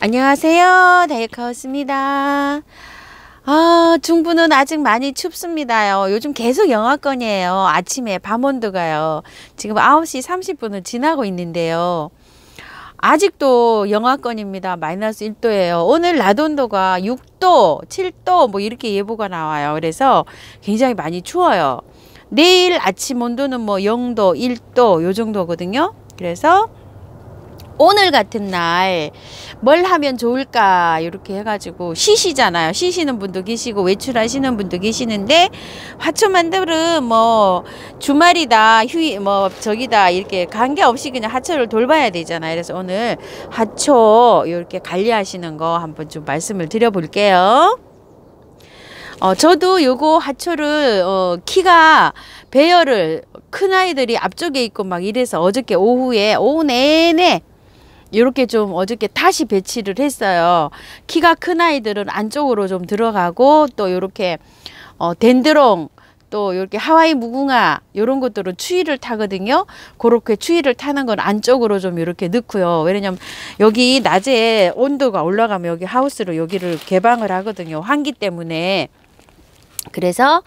안녕하세요. 다이어트하우스입니다. 중부는 아직 많이 춥습니다요. 요즘 계속 영하권이에요. 아침에 밤온도가요. 지금 9시 30분을 지나고 있는데요. 아직도 영하권입니다. 마이너스 1도예요. 오늘 낮 온도가 6도, 7도 뭐 이렇게 예보가 나와요. 그래서 굉장히 많이 추워요. 내일 아침 온도는 뭐 0도, 1도 요 정도거든요. 그래서 오늘 같은 날 뭘 하면 좋을까 이렇게 해가지고 쉬시잖아요. 쉬시는 분도 계시고 외출하시는 분도 계시는데 하초만들은 뭐 주말이다 휴일 뭐 저기다 이렇게 관계없이 그냥 하초를 돌봐야 되잖아요. 그래서 오늘 하초 이렇게 관리하시는 거 한번 좀 말씀을 드려볼게요. 저도 요거 하초를 키가 배열을 큰 아이들이 앞쪽에 있고 막 이래서 어저께 오후 내내 이렇게 좀 어저께 다시 배치를 했어요. 키가 큰 아이들은 안쪽으로 좀 들어가고 또 이렇게 덴드롱 또 이렇게 하와이 무궁화 이런 것들은 추위를 타거든요. 그렇게 추위를 타는 건 안쪽으로 좀 이렇게 넣고요. 왜냐면 여기 낮에 온도가 올라가면 여기 하우스로 여기를 개방을 하거든요. 환기 때문에. 그래서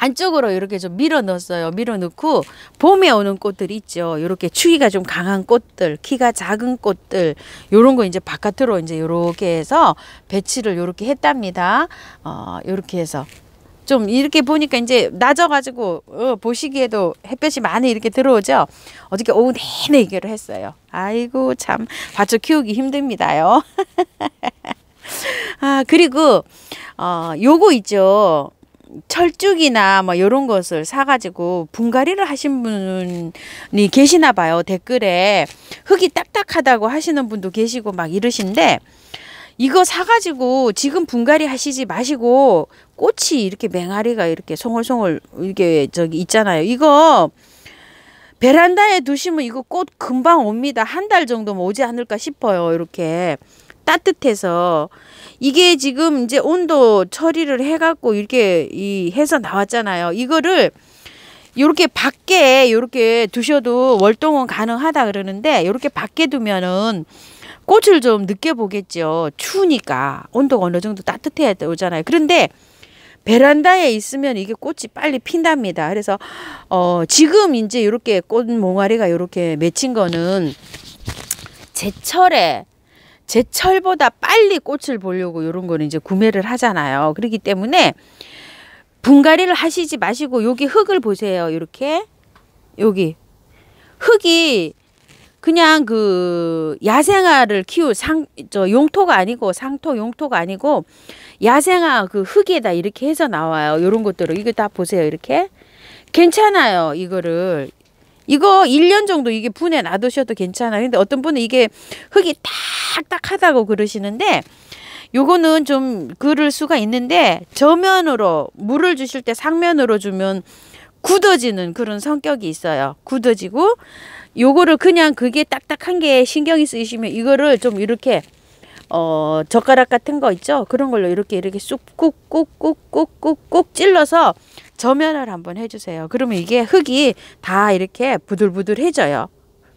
안쪽으로 이렇게 좀 밀어 넣었어요. 밀어 넣고 봄에 오는 꽃들이 있죠. 이렇게 추위가 좀 강한 꽃들, 키가 작은 꽃들 요런 거 이제 바깥으로 이제 요렇게 해서 배치를 요렇게 했답니다. 요렇게 해서 좀 이렇게 보니까 이제 낮아 가지고 보시기에도 햇볕이 많이 이렇게 들어오죠. 어저께 오후 내내 이거를 했어요. 아이고 참 화초 키우기 힘듭니다요. 그리고 요거 있죠. 철쭉이나 뭐 이런 것을 사가지고 분갈이를 하신 분이 계시나 봐요. 댓글에 흙이 딱딱하다고 하시는 분도 계시고 막 이러신데 이거 사가지고 지금 분갈이 하시지 마시고 꽃이 이렇게 맹아리가 이렇게 송골송골 이렇게 저기 있잖아요. 이거 베란다에 두시면 이거 꽃 금방 옵니다. 한 달 정도면 오지 않을까 싶어요. 이렇게 따뜻해서 이게 지금 이제 온도 처리를 해갖고 이렇게 해서 나왔잖아요. 이거를 이렇게 밖에 이렇게 두셔도 월동은 가능하다 그러는데 이렇게 밖에 두면은 꽃을 좀 늦게 보겠죠. 추우니까 온도가 어느 정도 따뜻해야 오잖아요. 그런데 베란다에 있으면 이게 꽃이 빨리 핀답니다. 그래서 지금 이제 이렇게 꽃 몽아리가 이렇게 맺힌 거는 제철보다 빨리 꽃을 보려고 이런 거는 이제 구매를 하잖아요. 그렇기 때문에 분갈이를 하시지 마시고 여기 흙을 보세요. 이렇게 여기 흙이 그냥 그 야생화를 키울 용토가 아니고 상토 용토가 아니고 야생화 그 흙에다 이렇게 해서 나와요. 이런 것들을 이거 다 보세요. 이렇게 괜찮아요. 이거 1년 정도 이게 분해 놔두셔도 괜찮아요. 근데 어떤 분은 이게 흙이 딱딱하다고 그러시는데 요거는 좀 그럴 수가 있는데 저면으로 물을 주실 때 상면으로 주면 굳어지는 그런 성격이 있어요. 굳어지고 요거를 그냥 그게 딱딱한 게 신경이 쓰이시면 이거를 좀 이렇게 젓가락 같은 거 있죠? 그런 걸로 이렇게 쑥 꾹꾹꾹꾹꾹꾹 찔러서 저면을 한번 해주세요. 그러면 이게 흙이 다 이렇게 부들부들해져요.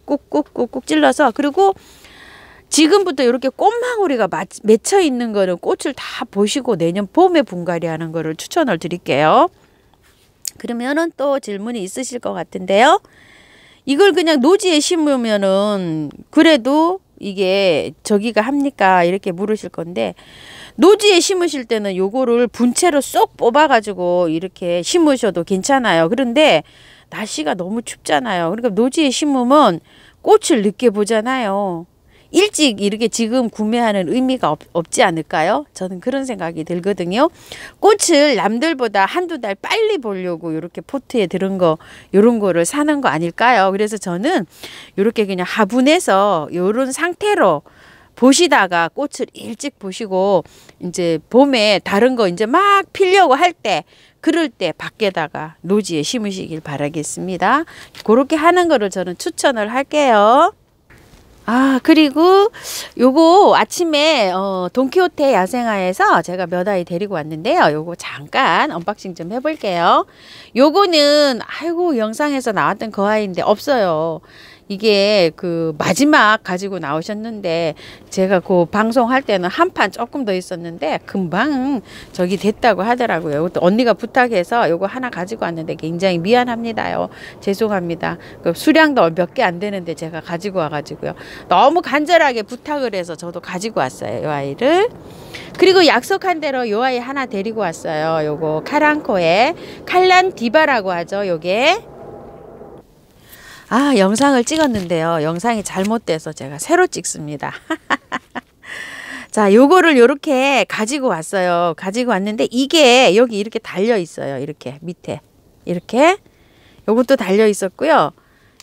꾹꾹꾹꾹 찔러서. 그리고 지금부터 이렇게 꽃망울이가 맺혀 있는 거는 꽃을 다 보시고 내년 봄에 분갈이 하는 거를 추천을 드릴게요. 그러면은 또 질문이 있으실 것 같은데요. 이걸 그냥 노지에 심으면은 그래도 이게 저기가 합니까? 이렇게 물으실 건데 노지에 심으실 때는 요거를 분채로 쏙 뽑아 가지고 이렇게 심으셔도 괜찮아요. 그런데 날씨가 너무 춥잖아요. 그러니까 노지에 심으면 꽃을 늦게 보잖아요. 일찍 이렇게 지금 구매하는 의미가 없지 않을까요? 저는 그런 생각이 들거든요. 꽃을 남들보다 한두 달 빨리 보려고 이렇게 포트에 들은 거 이런 거를 사는 거 아닐까요? 그래서 저는 이렇게 그냥 화분에서 이런 상태로 보시다가 꽃을 일찍 보시고 이제 봄에 다른 거 이제 막 피려고 할 때 그럴 때 밖에다가 노지에 심으시길 바라겠습니다. 그렇게 하는 거를 저는 추천을 할게요. 그리고 요거 아침에 돈키호테 야생화에서 제가 몇 아이 데리고 왔는데요. 요거 잠깐 언박싱 좀 해볼게요. 요거는 아이고 영상에서 나왔던 그 아이인데 없어요. 이게 그 마지막 가지고 나오셨는데 제가 그 방송할 때는 한 판 조금 더 있었는데 금방 저기 됐다고 하더라고요. 또 언니가 부탁해서 요거 하나 가지고 왔는데 굉장히 미안합니다요. 죄송합니다. 그 수량도 몇 개 안 되는데 제가 가지고 와가지고요. 너무 간절하게 부탁을 해서 저도 가지고 왔어요. 요 아이를. 그리고 약속한 대로 요 아이 하나 데리고 왔어요. 요거 카랑코의 칼란디바라고 하죠. 요게. 아, 영상을 찍었는데요. 영상이 잘못돼서 제가 새로 찍습니다. 자, 요거를 요렇게 가지고 왔어요. 가지고 왔는데 이게 여기 이렇게 달려 있어요. 이렇게 밑에. 이렇게. 요것도 달려 있었고요.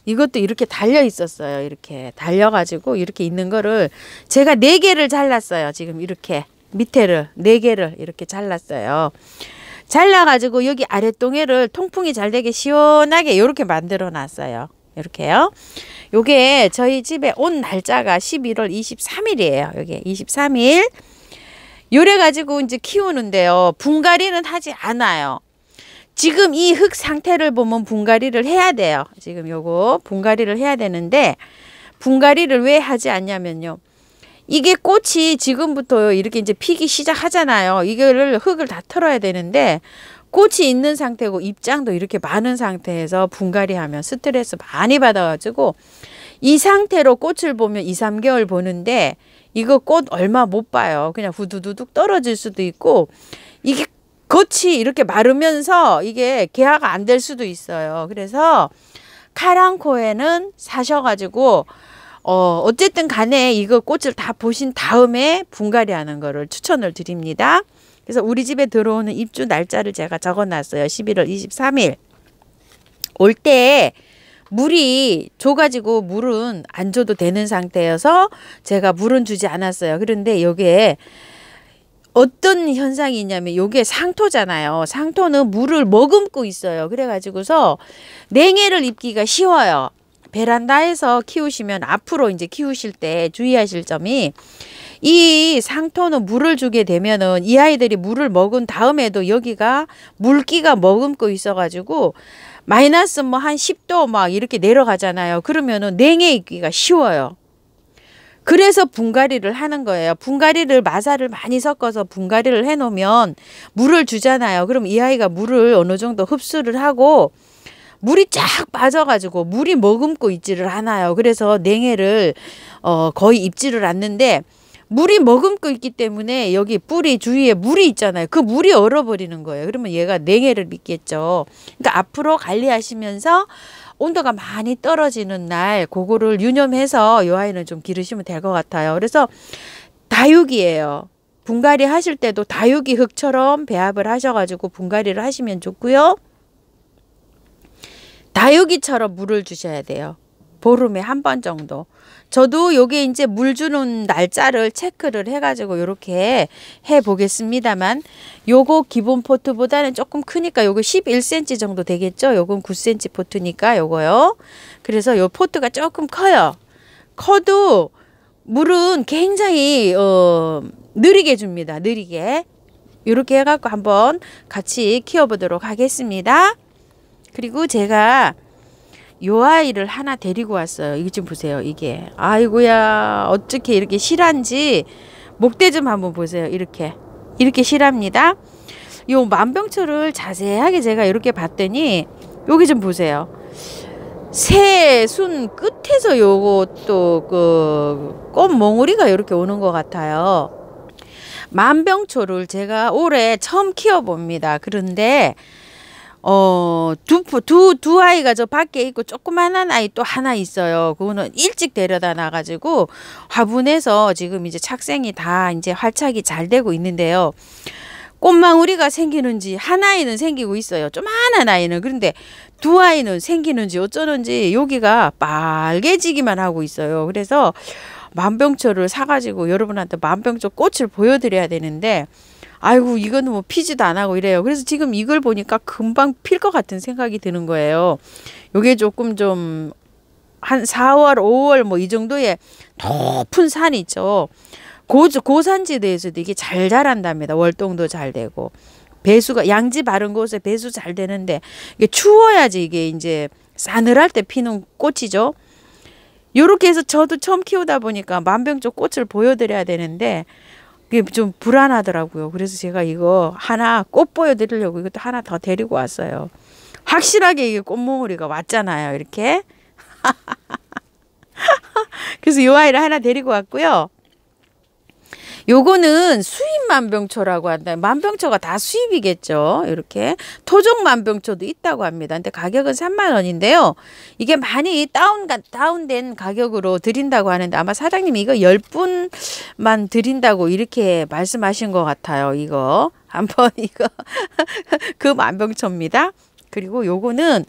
이것도 이렇게 달려 있었어요. 이렇게 달려가지고 이렇게 있는 거를 제가 4개를 잘랐어요. 지금 이렇게 밑에를 4개를 이렇게 잘랐어요. 잘라가지고 여기 아랫동해를 통풍이 잘 되게 시원하게 이렇게 만들어 놨어요. 이렇게요. 요게 저희 집에 온 날짜가 11월 23일이에요. 요게 23일. 요래 가지고 이제 키우는데요. 분갈이는 하지 않아요. 지금 이 흙 상태를 보면 분갈이를 해야 돼요. 지금 요거 분갈이를 해야 되는데 분갈이를 왜 하지 않냐면요. 이게 꽃이 지금부터 이렇게 이제 피기 시작하잖아요. 이거를 흙을 다 털어야 되는데 꽃이 있는 상태고 입장도 이렇게 많은 상태에서 분갈이 하면 스트레스 많이 받아가지고 이 상태로 꽃을 보면 2, 3개월 보는데 이거 꽃 얼마 못 봐요. 그냥 후두두둑 떨어질 수도 있고 이게 겉이 이렇게 마르면서 이게 개화가 안 될 수도 있어요. 그래서 카랑코에는 사셔가지고 어쨌든 간에 이거 꽃을 다 보신 다음에 분갈이 하는 거를 추천을 드립니다. 그래서 우리 집에 들어오는 입주 날짜를 제가 적어놨어요. 11월 23일. 올 때 물이 줘가지고 물은 안 줘도 되는 상태여서 제가 물은 주지 않았어요. 그런데 여기에 어떤 현상이 있냐면 요게 상토잖아요. 상토는 물을 머금고 있어요. 그래가지고서 냉해를 입기가 쉬워요. 베란다에서 키우시면 앞으로 이제 키우실 때 주의하실 점이 이 상토는 물을 주게 되면은 이 아이들이 물을 먹은 다음에도 여기가 물기가 머금고 있어가지고 마이너스 뭐 한 10도 막 이렇게 내려가잖아요. 그러면은 냉해 입기가 쉬워요. 그래서 분갈이를 하는 거예요. 분갈이를 마사를 많이 섞어서 분갈이를 해 놓으면 물을 주잖아요. 그럼 이 아이가 물을 어느 정도 흡수를 하고 물이 쫙 빠져가지고 물이 머금고 있지를 않아요. 그래서 냉해를 거의 입지를 않는데 물이 머금고 있기 때문에 여기 뿌리 주위에 물이 있잖아요. 그 물이 얼어버리는 거예요. 그러면 얘가 냉해를 입겠죠. 그러니까 앞으로 관리하시면서 온도가 많이 떨어지는 날 그거를 유념해서 이 아이는 좀 기르시면 될 것 같아요. 그래서 다육이에요. 분갈이 하실 때도 다육이 흙처럼 배합을 하셔가지고 분갈이를 하시면 좋고요. 다육이처럼 물을 주셔야 돼요. 보름에 한 번 정도. 저도 요게 이제 물 주는 날짜를 체크를 해가지고 요렇게 해 보겠습니다만 요거 기본 포트보다는 조금 크니까 요거 11cm 정도 되겠죠. 요건 9cm 포트니까 요거요. 그래서 요 포트가 조금 커요. 커도 물은 굉장히 느리게 줍니다. 느리게. 요렇게 해갖고 한번 같이 키워보도록 하겠습니다. 그리고 제가 요 아이를 하나 데리고 왔어요. 이거 좀 보세요. 이게 아이고야 어떻게 이렇게 실한지 목대 좀 한번 보세요. 이렇게 실합니다. 요 만병초를 자세하게 제가 이렇게 봤더니 여기 좀 보세요. 새 순 끝에서 요것도 그 꽃몽우리가 이렇게 오는 것 같아요. 만병초를 제가 올해 처음 키워봅니다. 그런데 두 아이가 저 밖에 있고 조그만한 아이 또 하나 있어요. 그거는 일찍 데려다 놔가지고 화분에서 지금 이제 착생이 다 이제 활착이 잘 되고 있는데요. 꽃망우리가 생기는지 한 아이는 생기고 있어요. 조그만한 아이는. 그런데 두 아이는 생기는지 어쩌는지 여기가 빨개지기만 하고 있어요. 그래서 만병초를 사가지고 여러분한테 만병초 꽃을 보여드려야 되는데 아이고 이거는 뭐 피지도 안 하고 이래요. 그래서 지금 이걸 보니까 금방 필 것 같은 생각이 드는 거예요. 요게 조금 좀 한 4월 5월 뭐 이 정도의 높은 산이 있죠. 고산지대에서도 이게 잘 자란답니다. 월동도 잘 되고 배수가 양지 바른 곳에 배수 잘 되는데 이게 추워야지 이게 이제 싸늘할 때 피는 꽃이죠. 요렇게 해서 저도 처음 키우다 보니까 만병적 꽃을 보여드려야 되는데 그게 좀 불안하더라고요. 그래서 제가 이거 하나 꽃 보여드리려고 이것도 하나 더 데리고 왔어요. 확실하게 이게 꽃몽우리가 왔잖아요. 이렇게. 그래서 요 아이를 하나 데리고 왔고요. 요거는 수입 만병초라고 한다. 만병초가 다 수입이겠죠. 이렇게 토종 만병초도 있다고 합니다. 근데 가격은 3만 원인데요. 이게 많이 다운된 가격으로 드린다고 하는데 아마 사장님이 이거 10분만 드린다고 이렇게 말씀하신 것 같아요. 이거 한번 이거 그 만병초입니다. 그리고 요거는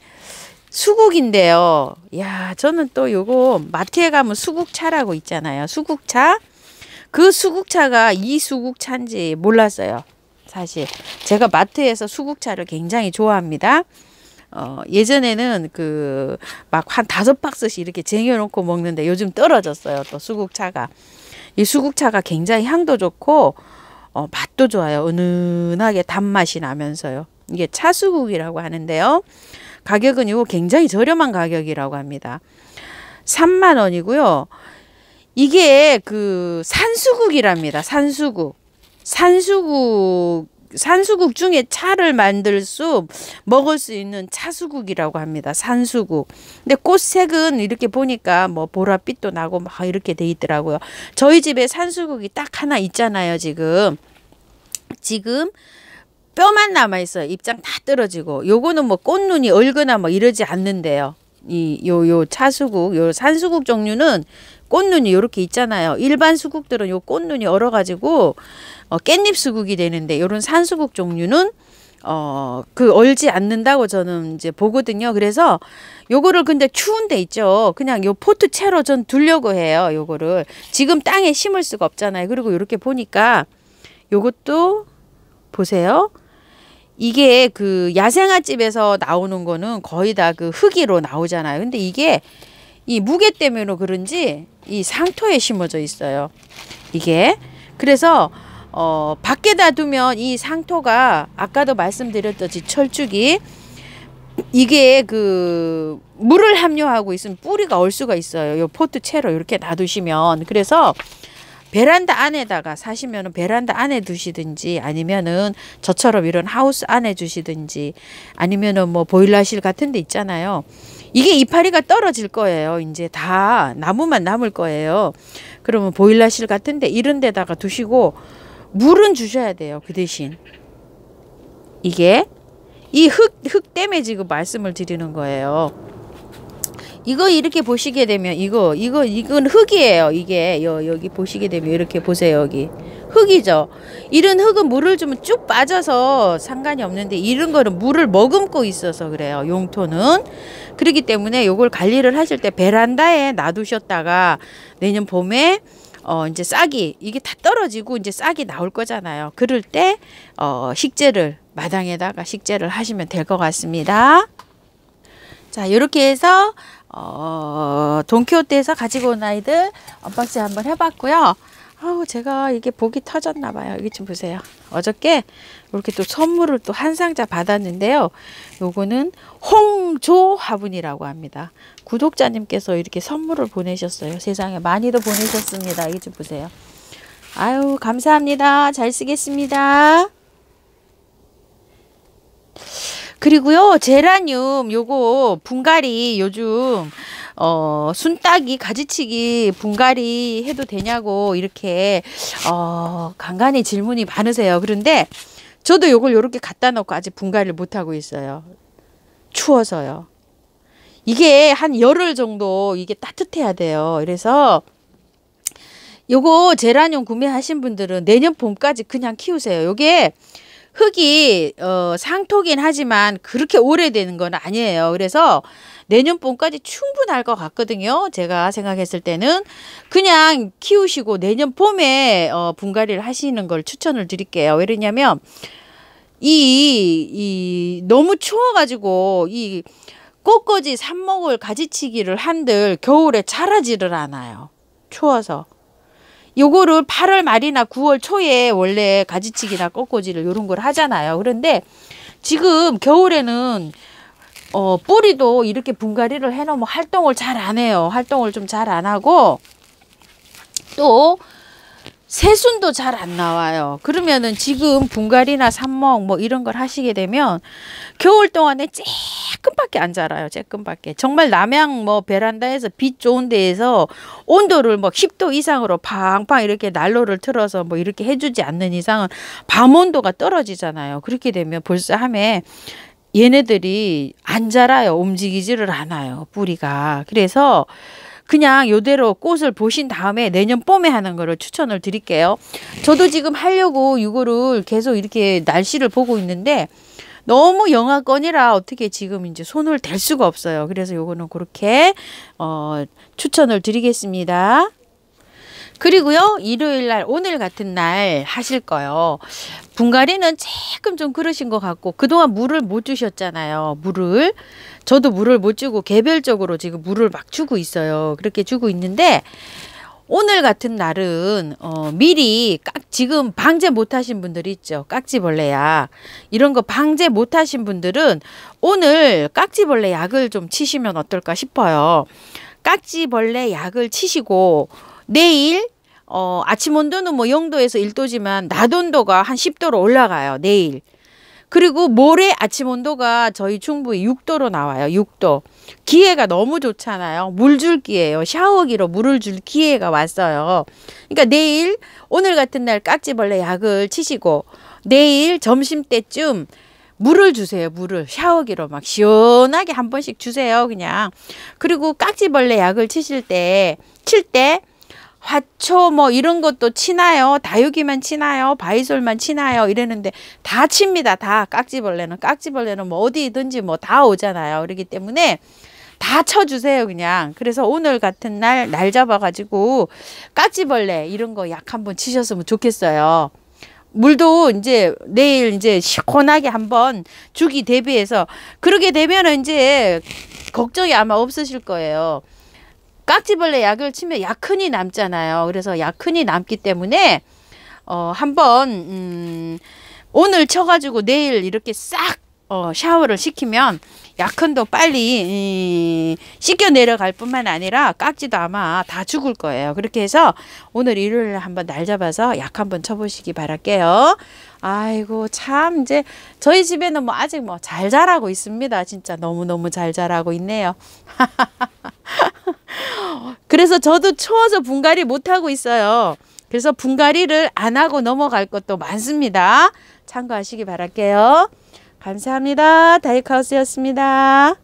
수국인데요. 야, 저는 또 요거 마트에 가면 수국차라고 있잖아요. 수국차. 그 수국차가 이 수국차인지 몰랐어요. 사실 제가 마트에서 수국차를 굉장히 좋아합니다. 예전에는 그 막 한 5박스씩 이렇게 쟁여놓고 먹는데 요즘 떨어졌어요. 또 수국차가. 이 수국차가 굉장히 향도 좋고 맛도 좋아요. 은은하게 단맛이 나면서요. 이게 차수국이라고 하는데요. 가격은 이거 굉장히 저렴한 가격이라고 합니다. 3만 원이고요. 이게 그 산수국이랍니다. 산수국. 산수국 중에 차를 먹을 수 있는 차수국이라고 합니다. 산수국. 근데 꽃색은 이렇게 보니까 뭐 보랏빛도 나고 막 이렇게 돼 있더라고요. 저희 집에 산수국이 딱 하나 있잖아요. 지금 뼈만 남아 있어요. 입장 다 떨어지고. 요거는 뭐 꽃눈이 얼거나 뭐 이러지 않는데요. 요 차수국, 요 산수국 종류는 꽃눈이 이렇게 있잖아요. 일반 수국들은 요 꽃눈이 얼어가지고 깻잎 수국이 되는데 요런 산수국 종류는 그 얼지 않는다고 저는 이제 보거든요. 그래서 요거를 근데 추운 데 있죠. 그냥 요 포트 채로 전 두려고 해요. 요거를 지금 땅에 심을 수가 없잖아요. 그리고 이렇게 보니까 요것도 보세요. 이게 그 야생화집에서 나오는 거는 거의 다 그 흙이로 나오잖아요. 근데 이게 이 무게 때문에 그런지 이 상토에 심어져 있어요. 이게 그래서 밖에다 두면 이 상토가 아까도 말씀드렸듯이 철쭉이 이게 그 물을 함유하고 있으면 뿌리가 얼 수가 있어요. 요 포트 채로 이렇게 놔두시면. 그래서 베란다 안에다가 사시면은 베란다 안에 두시든지 아니면은 저처럼 이런 하우스 안에 두시든지 아니면은 뭐 보일러실 같은 데 있잖아요. 이게 이파리가 떨어질 거예요. 이제 다 나무만 남을 거예요. 그러면 보일러실 같은 데 이런 데다가 두시고 물은 주셔야 돼요. 그 대신 이게 이 흙 때문에 지금 말씀을 드리는 거예요. 이거 이렇게 보시게 되면 이건 흙이에요. 이게 여기 보시게 되면 이렇게 보세요. 여기 흙이죠. 이런 흙은 물을 주면 쭉 빠져서 상관이 없는데 이런 거는 물을 머금고 있어서 그래요. 용토는. 그렇기 때문에 요걸 관리를 하실 때 베란다에 놔두셨다가 내년 봄에 이제 싹이 이게 다 떨어지고 이제 싹이 나올 거잖아요. 그럴 때 마당에다가 식재를 하시면 될 것 같습니다. 자, 이렇게 해서 돈키호테에서 가지고 온 아이들 언박싱 한번 해봤고요. 제가 이게 복이 터졌나 봐요. 이게 좀 보세요. 어저께 이렇게 또 선물을 또 한 상자 받았는데요. 요거는 홍조 화분이라고 합니다. 구독자님께서 이렇게 선물을 보내셨어요. 세상에 많이도 보내셨습니다. 이게 좀 보세요. 아유, 감사합니다. 잘 쓰겠습니다. 그리고요, 제라늄 요거 분갈이 요즘 순따기 가지치기 분갈이 해도 되냐고 이렇게 간간히 질문이 많으세요. 그런데 저도 요걸 요렇게 갖다 놓고 아직 분갈이를 못 하고 있어요. 추워서요. 이게 한 열흘 정도 이게 따뜻해야 돼요. 그래서 요거 제라늄 구매하신 분들은 내년 봄까지 그냥 키우세요. 요게 흙이 상토긴 하지만 그렇게 오래되는 건 아니에요. 그래서 내년 봄까지 충분할 것 같거든요. 제가 생각했을 때는 그냥 키우시고 내년 봄에 분갈이를 하시는 걸 추천을 드릴게요. 왜냐면 너무 추워가지고 이 꽃꽂이 삽목을 가지치기를 한들 겨울에 자라지를 않아요. 추워서. 요거를 8월 말이나 9월 초에 원래 가지치기나 꽃꽂이를 요런 걸 하잖아요. 그런데 지금 겨울에는 뿌리도 이렇게 분갈이를 해놓으면 활동을 잘 안 해요. 활동을 좀 잘 안 하고 또 새순도 잘 안 나와요. 그러면은 지금 분갈이나 삽목 뭐 이런 걸 하시게 되면 겨울 동안에 쬐끔밖에 안 자라요. 쬐끔밖에. 정말 남양 뭐 베란다에서 빛 좋은 데에서 온도를 뭐 10도 이상으로 팡팡 이렇게 난로를 틀어서 뭐 이렇게 해주지 않는 이상은 밤 온도가 떨어지잖아요. 그렇게 되면 벌써 함에 얘네들이 안 자라요. 움직이지를 않아요. 뿌리가. 그래서 그냥 요대로 꽃을 보신 다음에 내년 봄에 하는 거를 추천을 드릴게요. 저도 지금 하려고 이거를 계속 이렇게 날씨를 보고 있는데 너무 영하권이라 어떻게 지금 이제 손을 댈 수가 없어요. 그래서 요거는 그렇게 추천을 드리겠습니다. 그리고요, 일요일 날, 오늘 같은 날 하실 거요. 분갈이는 조금 좀 그러신 것 같고, 그동안 물을 못 주셨잖아요. 저도 물을 못 주고, 개별적으로 지금 물을 막 주고 있어요. 그렇게 주고 있는데, 오늘 같은 날은, 미리 지금 방제 못 하신 분들 있죠. 깍지벌레 약. 이런 거 방제 못 하신 분들은 오늘 깍지벌레 약을 좀 치시면 어떨까 싶어요. 깍지벌레 약을 치시고, 내일 아침 온도는 뭐 0도에서 1도지만 낮 온도가 한 10도로 올라가요. 내일. 그리고 모레 아침 온도가 저희 충북이 6도로 나와요. 6도. 기회가 너무 좋잖아요. 물 줄 기회예요. 샤워기로 물을 줄 기회가 왔어요. 그러니까 내일 오늘 같은 날 깍지벌레 약을 치시고 내일 점심때쯤 물을 주세요. 물을 샤워기로 막 시원하게 한 번씩 주세요. 그냥. 그리고 깍지벌레 약을 칠 때 화초 뭐 이런 것도 치나요? 다육이만 치나요? 바이솔만 치나요? 이랬는데 다 칩니다. 다 깍지벌레는 뭐 어디든지 뭐 다 오잖아요. 그렇기 때문에 다 쳐주세요. 그냥. 그래서 오늘 같은 날 잡아가지고 깍지벌레 이런 거 약 한번 치셨으면 좋겠어요. 물도 이제 내일 이제 시원하게 한번 주기 대비해서 그러게 되면 이제 걱정이 아마 없으실 거예요. 깍지벌레 약을 치면 약흔이 남잖아요. 그래서 약흔이 남기 때문에 한번 오늘 쳐가지고 내일 이렇게 싹 샤워를 시키면 약흔도 빨리 씻겨 내려갈 뿐만 아니라 깍지도 아마 다 죽을 거예요. 그렇게 해서 오늘 일요일에 한번 날 잡아서 약 한번 쳐보시기 바랄게요. 아이고 참 이제 저희 집에는 뭐 아직 뭐 잘 자라고 있습니다. 진짜 너무너무 잘 자라고 있네요. 그래서 저도 추워서 분갈이 못하고 있어요. 그래서 분갈이를 안 하고 넘어갈 것도 많습니다. 참고하시기 바랄게요. 감사합니다. 다육하우스였습니다.